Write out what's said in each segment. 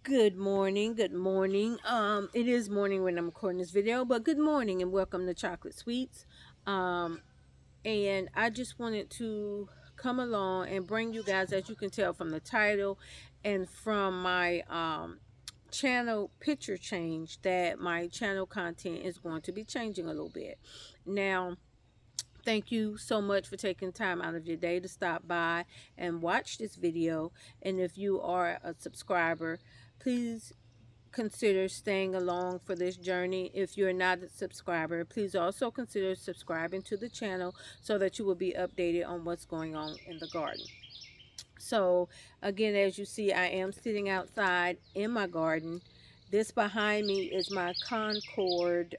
Good morning. Good morning. It is morning when I'm recording this video, but good morning and welcome to Chocolate Sweets. Um, and I just wanted to come along and bring you guys, as you can tell from the title and from my channel picture change, that my channel content is going to be changing a little bit. Now, thank you so much for taking time out of your day to stop by and watch this video. And if you are a subscriber, please consider staying along for this journey. If you're not a subscriber, please also consider subscribing to the channel so that you will be updated on what's going on in the garden. So again, as you see, I am sitting outside in my garden. This behind me is my Concord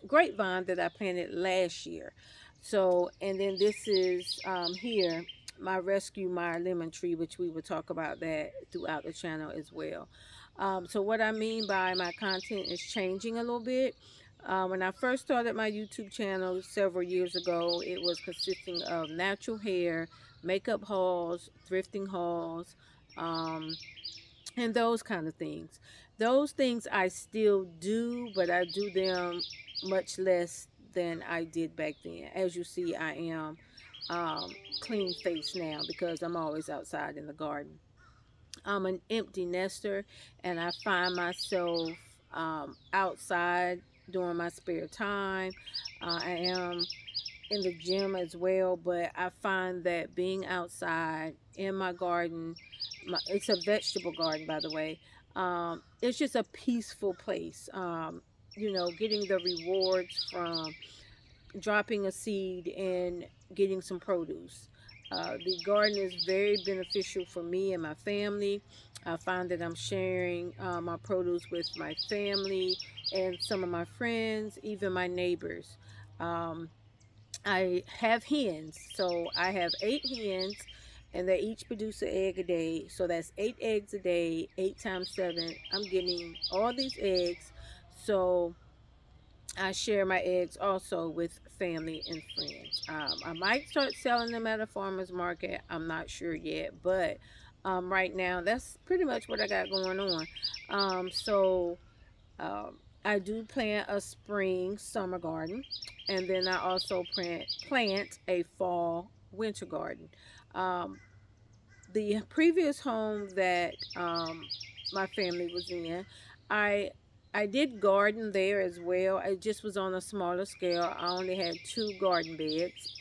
grapevine that I planted last year. So, and then this is here my Rescue Meyer lemon tree, which we will talk about that throughout the channel as well. So what I mean by my content is changing a little bit. When I first started my YouTube channel several years ago, it was consisting of natural hair, makeup hauls, thrifting hauls, um, and those kind of things. Those things I still do, but I do them much less than I did back then. As you see, I am um, clean face now because I'm always outside in the garden. I'm an empty nester, and I find myself outside during my spare time. I am in the gym as well, but I find that being outside in my garden, it's a vegetable garden, by the way, it's just a peaceful place. Getting the rewards from dropping a seed and getting some produce. The garden is very beneficial for me and my family. I find that I'm sharing my produce with my family and some of my friends, even my neighbors. Um, I have hens, so I have 8 hens, and they each produce an egg a day. So that's 8 eggs a day, 8 times 7. I'm getting all these eggs. So I share my eggs also with family and friends. I might start selling them at a farmer's market. I'm not sure yet, but right now that's pretty much what I got going on. So I do plant a spring summer garden, and then I also plant a fall winter garden. Um, the previous home that my family was in, I I did garden there as well. It just was on a smaller scale. I only had 2 garden beds,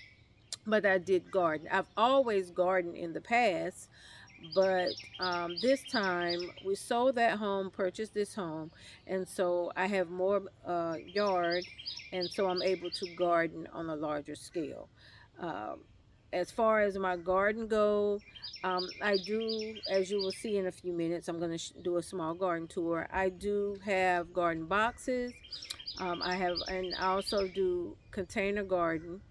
but I did garden. I've always gardened in the past, but this time we sold that home, purchased this home, and so I have more yard, and so I'm able to garden on a larger scale. Um, as far as my garden go, I do, as you will see in a few minutes, I'm going to do a small garden tour. I do have garden boxes. And I also do container garden,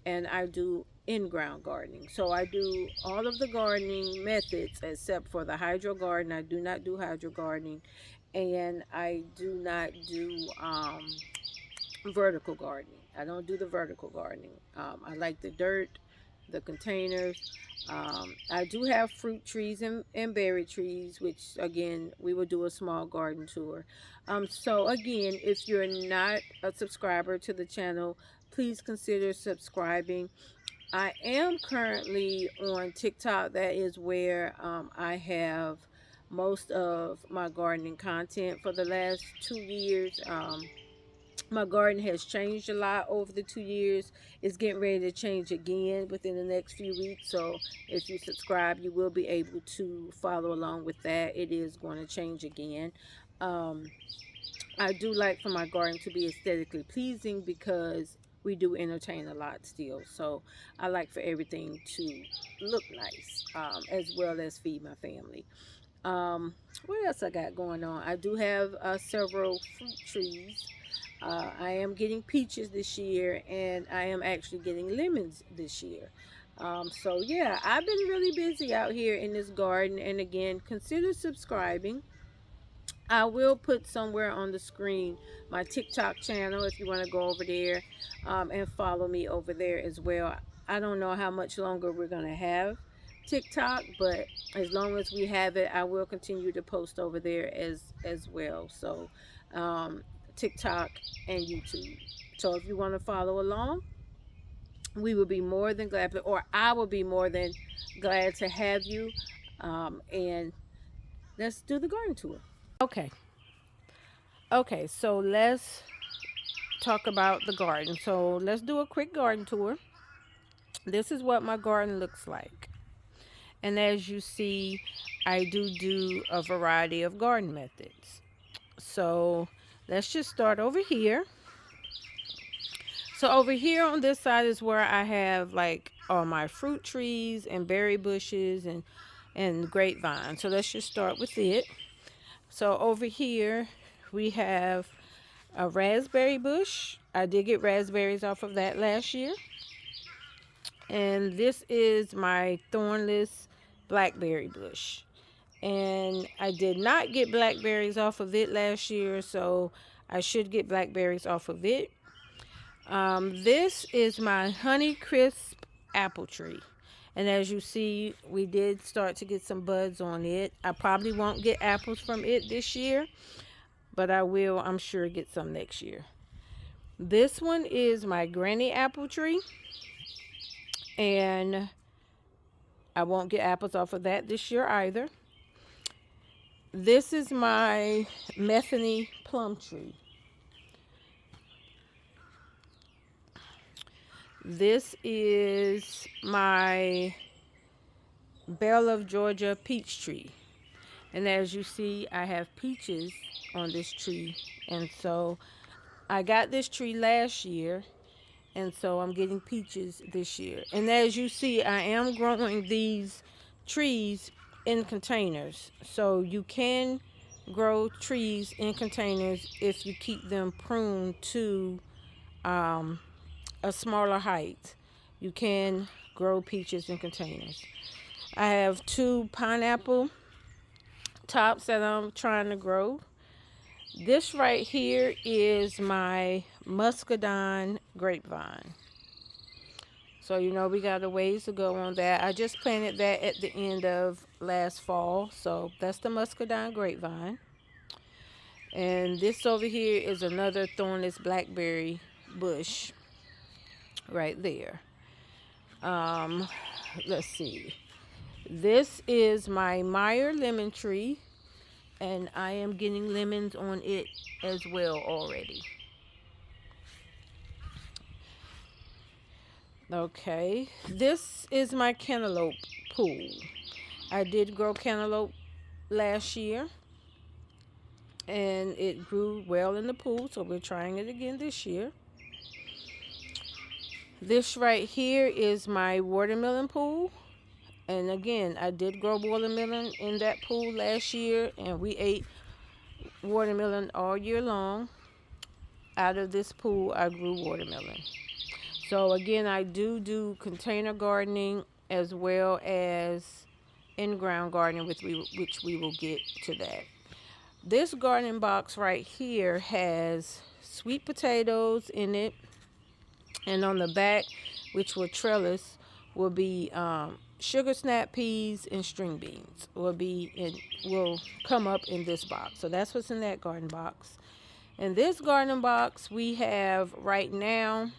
and I do in-ground gardening. So I do all of the gardening methods except for the hydro garden. I do not do hydro gardening, and I do not do vertical gardening. I don't do the vertical gardening. I like the dirt, the containers. I do have fruit trees and berry trees, which again, we will do a small garden tour. So again, if you're not a subscriber to the channel, please consider subscribing. I am currently on TikTok. That is where I have most of my gardening content for the last 2 years. My garden has changed a lot over the 2 years. It's getting ready to change again within the next few weeks. So if you subscribe, you will be able to follow along with that. It is going to change again. Um, I do like for my garden to be aesthetically pleasing because we do entertain a lot still. So I like for everything to look nice, as well as feed my family. What else I got going on? I do have several fruit trees. I am getting peaches this year, and I am actually getting lemons this year. So yeah, I've been really busy out here in this garden. And again, consider subscribing. I will put somewhere on the screen my TikTok channel if you want to go over there and follow me over there as well. I don't know how much longer we're going to have TikTok, but as long as we have it, I will continue to post over there as well. So, um, TikTok and YouTube. So if you want to follow along, we will be more than glad, or I will be more than glad to have you. And let's do the garden tour. Okay. Okay. So let's talk about the garden. So let's do a quick garden tour. This is what my garden looks like. And as you see, I do a variety of garden methods. So let's just start over here. So over here on this side is where I have like all my fruit trees and berry bushes and grapevine. So let's just start with it. So over here we have a raspberry bush. I did get raspberries off of that last year. And this is my thornless blackberry bush. And I did not get blackberries off of it last year, so I should get blackberries off of it. This is my Honeycrisp apple tree. And as you see, we did start to get some buds on it. I probably won't get apples from it this year, but I will, I'm sure, get some next year. This one is my Granny apple tree. And I won't get apples off of that this year either. This is my Metheny plum tree. This is my Belle of Georgia peach tree. And as you see, I have peaches on this tree. And so I got this tree last year. And so I'm getting peaches this year. And as you see, I am growing these trees in containers. So you can grow trees in containers if you keep them pruned to a smaller height. You can grow peaches in containers. I have 2 pineapple tops that I'm trying to grow. This right here is my muscadine grapevine. So, you know, we got a ways to go on that. I just planted that at the end of last fall. So that's the muscadine grapevine. And this over here is another thornless blackberry bush right there. Let's see. This is my Meyer lemon tree. And I am getting lemons on it as well already. Okay, this is my cantaloupe pool. I did grow cantaloupe last year. And it grew well in the pool, so we're trying it again this year. This right here is my watermelon pool. And again, I did grow watermelon in that pool last year, and we ate watermelon all year long. Out of this pool, I grew watermelon. So again, I do container gardening as well as in-ground gardening, which we will get to that. This garden box right here has sweet potatoes in it, and on the back, which will trellis, will be sugar snap peas and string beans will come up in this box. So that's what's in that garden box. In this garden box, we have right now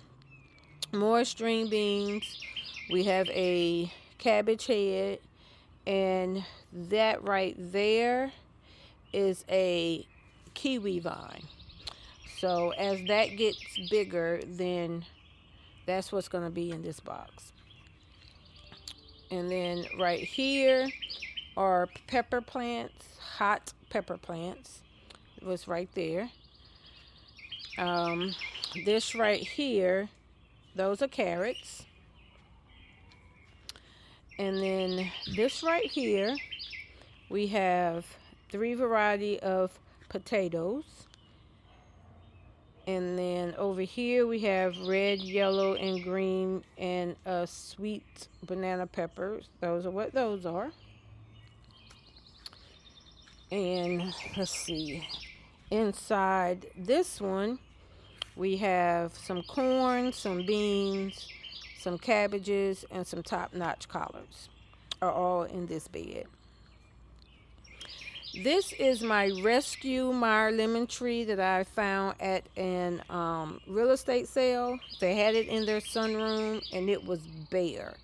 more string beans. We have a cabbage head, and that right there is a kiwi vine. So as that gets bigger, then that's what's going to be in this box. And then right here are pepper plants, hot pepper plants. It was right there. This right here, those are carrots. And then this right here, we have 3 variety of potatoes. And then over here we have red, yellow, and green, and sweet banana peppers. Those are what those are. And let's see. Inside this one, we have some corn, some beans, some cabbages, and some top-notch collards. are all in this bed. This is my rescue Meyer lemon tree that I found at an real estate sale. They had it in their sunroom and it was bare.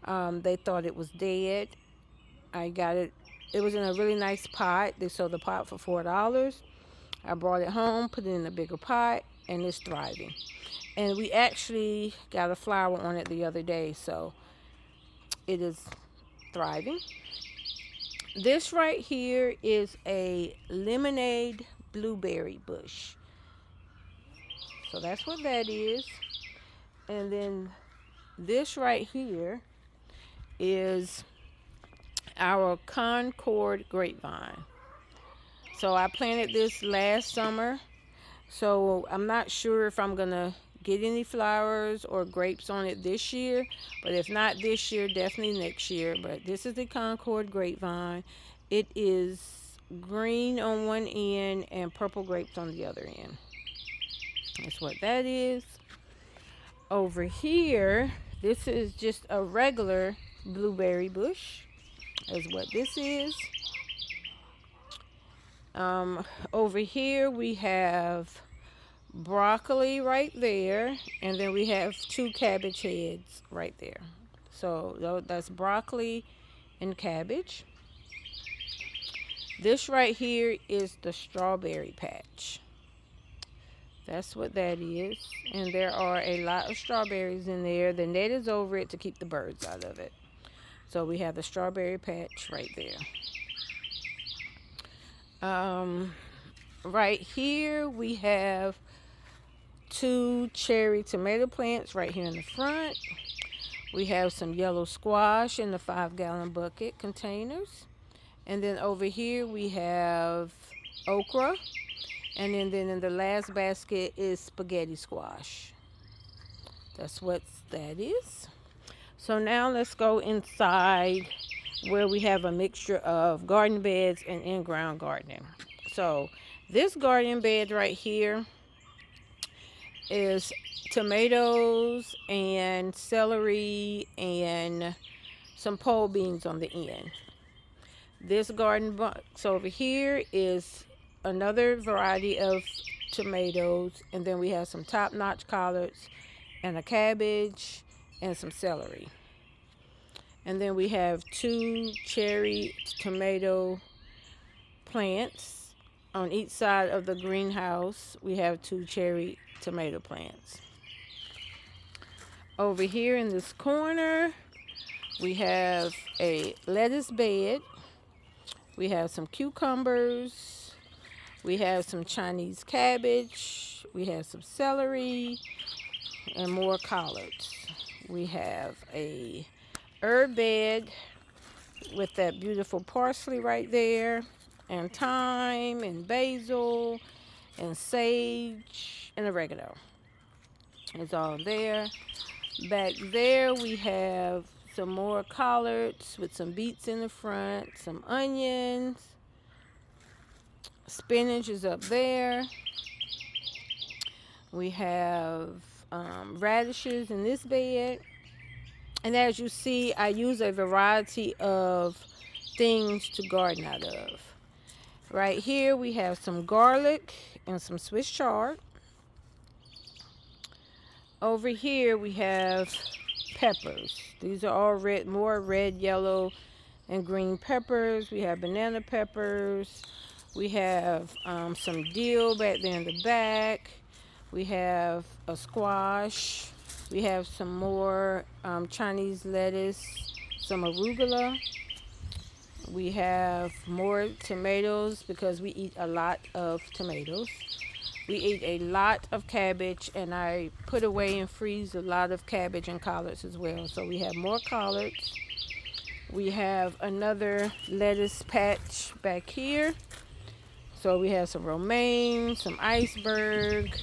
They thought it was dead. I got it. It was in a really nice pot. They sold the pot for $4. I brought it home, put it in a bigger pot, and it's thriving. And we actually got a flower on it the other day, so it is thriving. This right here is a lemonade blueberry bush. So that's what that is. And then this right here is our Concord grapevine. So I planted this last summer. So I'm not sure if I'm gonna get any flowers or grapes on it this year, but if not this year, definitely next year. But this is the Concord grapevine. It is green on one end and purple grapes on the other end. That's what that is. Over here, this is just a regular blueberry bush, is what this is. Over here we have broccoli right there, and then we have 2 cabbage heads right there. So that's broccoli and cabbage. This right here is the strawberry patch. That's what that is. And there are a lot of strawberries in there. The net is over it to keep the birds out of it. So we have the strawberry patch right there. Right here we have 2 cherry tomato plants right here in the front. We have some yellow squash in the 5-gallon bucket containers. And then over here we have okra. And then in the last basket is spaghetti squash. That's what that is. So now let's go inside where we have a mixture of garden beds and in-ground gardening. So this garden bed right here is tomatoes and celery and some pole beans on the end. This garden box over here is another variety of tomatoes, and then we have some top-notch collards and a cabbage and some celery. And then we have 2 cherry tomato plants on each side of the greenhouse. We have 2 cherry tomato plants. Over here in this corner, we have a lettuce bed. We have some cucumbers. We have some Chinese cabbage. We have some celery and more collards. We have a herb bed with that beautiful parsley right there, and thyme and basil and sage and oregano. It's all there. Back there we have some more collards with some beets in the front, some onions. Spinach is up there. We have radishes in this bed. And as you see, I use a variety of things to garden out of. Right here we have some garlic and some Swiss chard. Over here we have peppers. These are all red, more red, yellow, and green peppers. We have banana peppers. We have some dill back there in the back. We have a squash. We have some more Chinese lettuce, some arugula. We have more tomatoes because we eat a lot of tomatoes. We eat a lot of cabbage, and I put away and freeze a lot of cabbage and collards as well. So we have more collards. We have another lettuce patch back here. So we have some romaine, some iceberg,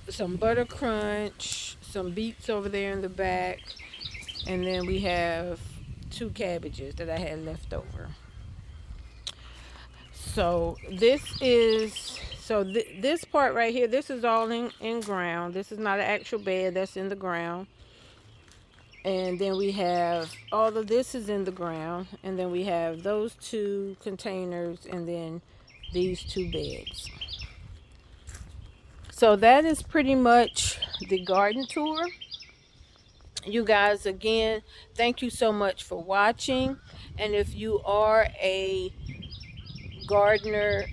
some butter crunch, some beets over there in the back, and then we have 2 cabbages that I had left over. So this part right here, this is all in ground. This is not an actual bed, that's in the ground. And then we have all of this is in the ground. And then we have those 2 containers and then these 2 beds. So that is pretty much the garden tour. You guys, again, thank you so much for watching. And if you are a gardener,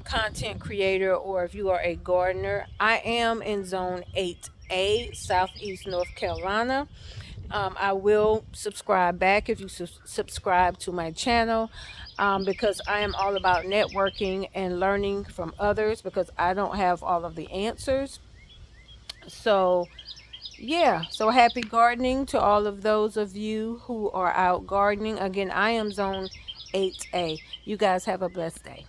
content creator, or if you are a gardener, I am in zone 8A, Southeast North Carolina. I will subscribe back if you subscribe to my channel, because I am all about networking and learning from others, because I don't have all of the answers. So yeah, so happy gardening to all of those of you who are out gardening. Again, I am zone 8A. You guys have a blessed day.